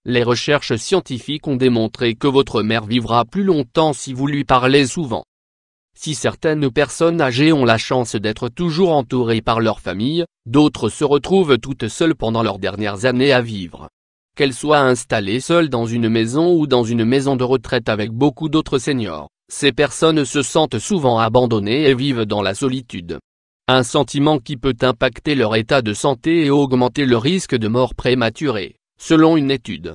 Les recherches scientifiques ont démontré que votre mère vivra plus longtemps si vous lui parlez souvent. Si certaines personnes âgées ont la chance d'être toujours entourées par leur famille, d'autres se retrouvent toutes seules pendant leurs dernières années à vivre. Qu'elles soient installées seules dans une maison ou dans une maison de retraite avec beaucoup d'autres seniors, ces personnes se sentent souvent abandonnées et vivent dans la solitude. Un sentiment qui peut impacter leur état de santé et augmenter le risque de mort prématurée, selon une étude.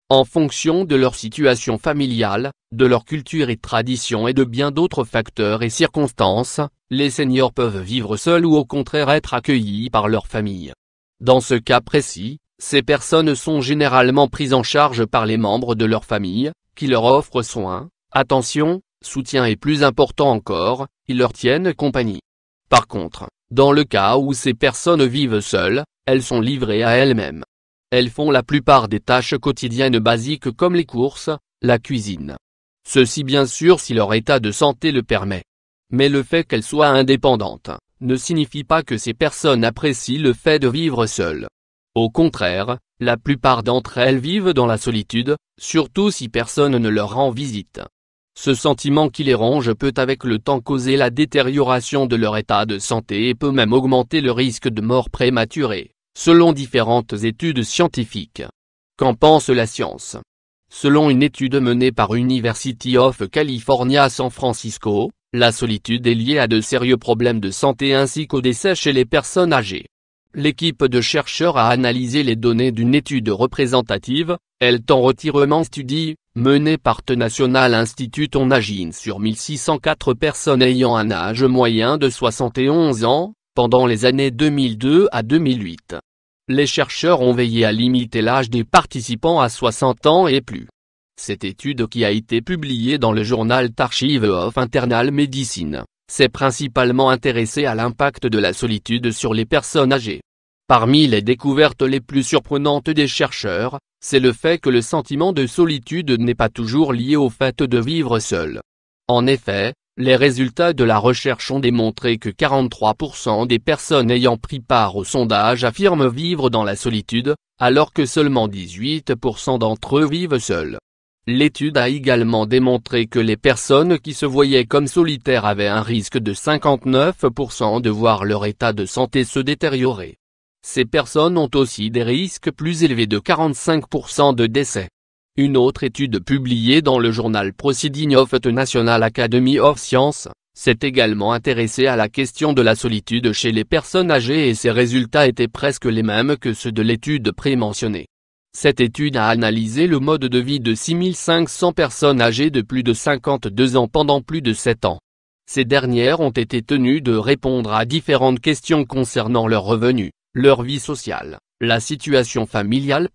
En fonction de leur situation familiale, de leur culture et tradition et de bien d'autres facteurs et circonstances, les seniors peuvent vivre seuls ou au contraire être accueillis par leur famille. Dans ce cas précis, ces personnes sont généralement prises en charge par les membres de leur famille, qui leur offrent soins, attention, soutien et plus important encore, ils leur tiennent compagnie. Par contre, dans le cas où ces personnes vivent seules, elles sont livrées à elles-mêmes. Elles font la plupart des tâches quotidiennes basiques comme les courses, la cuisine. Ceci bien sûr si leur état de santé le permet. Mais le fait qu'elles soient indépendantes, ne signifie pas que ces personnes apprécient le fait de vivre seules. Au contraire, la plupart d'entre elles vivent dans la solitude, surtout si personne ne leur rend visite. Ce sentiment qui les ronge peut avec le temps causer la détérioration de leur état de santé et peut même augmenter le risque de mort prématurée, selon différentes études scientifiques. Qu'en pense la science? Selon une étude menée par University of California à San Francisco, la solitude est liée à de sérieux problèmes de santé ainsi qu'au décès chez les personnes âgées. L'équipe de chercheurs a analysé les données d'une étude représentative, Health Retirement Study, menée par The National Institute on Aging sur 1604 personnes ayant un âge moyen de 71 ans, pendant les années 2002 à 2008. Les chercheurs ont veillé à limiter l'âge des participants à 60 ans et plus. Cette étude qui a été publiée dans le journal Archives of Internal Medicine, s'est principalement intéressée à l'impact de la solitude sur les personnes âgées. Parmi les découvertes les plus surprenantes des chercheurs, c'est le fait que le sentiment de solitude n'est pas toujours lié au fait de vivre seul. En effet, les résultats de la recherche ont démontré que 43% des personnes ayant pris part au sondage affirment vivre dans la solitude, alors que seulement 18% d'entre eux vivent seuls. L'étude a également démontré que les personnes qui se voyaient comme solitaires avaient un risque de 59% de voir leur état de santé se détériorer. Ces personnes ont aussi des risques plus élevés de 45% de décès. Une autre étude publiée dans le journal Proceedings of the National Academy of Sciences, s'est également intéressée à la question de la solitude chez les personnes âgées et ses résultats étaient presque les mêmes que ceux de l'étude prémentionnée. Cette étude a analysé le mode de vie de 6500 personnes âgées de plus de 52 ans pendant plus de 7 ans. Ces dernières ont été tenues de répondre à différentes questions concernant leurs revenus, leur vie sociale, la situation familiale.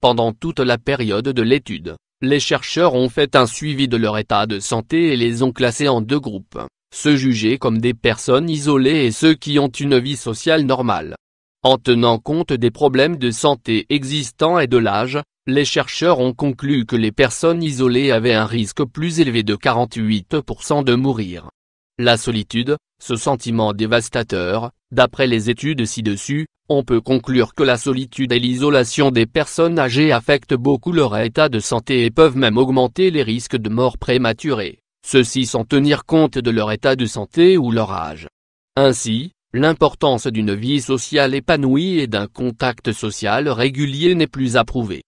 Pendant toute la période de l'étude, les chercheurs ont fait un suivi de leur état de santé et les ont classés en deux groupes, ceux jugés comme des personnes isolées et ceux qui ont une vie sociale normale. En tenant compte des problèmes de santé existants et de l'âge, les chercheurs ont conclu que les personnes isolées avaient un risque plus élevé de 48% de mourir. La solitude, ce sentiment dévastateur, d'après les études ci-dessus, on peut conclure que la solitude et l'isolation des personnes âgées affectent beaucoup leur état de santé et peuvent même augmenter les risques de mort prématurée, ceci sans tenir compte de leur état de santé ou leur âge. Ainsi, l'importance d'une vie sociale épanouie et d'un contact social régulier n'est plus approuvée.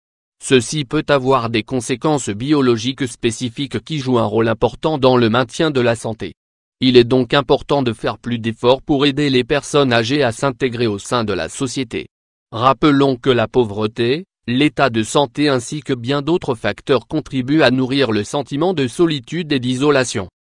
Ceci peut avoir des conséquences biologiques spécifiques qui jouent un rôle important dans le maintien de la santé. Il est donc important de faire plus d'efforts pour aider les personnes âgées à s'intégrer au sein de la société. Rappelons que la pauvreté, l'état de santé ainsi que bien d'autres facteurs contribuent à nourrir le sentiment de solitude et d'isolation.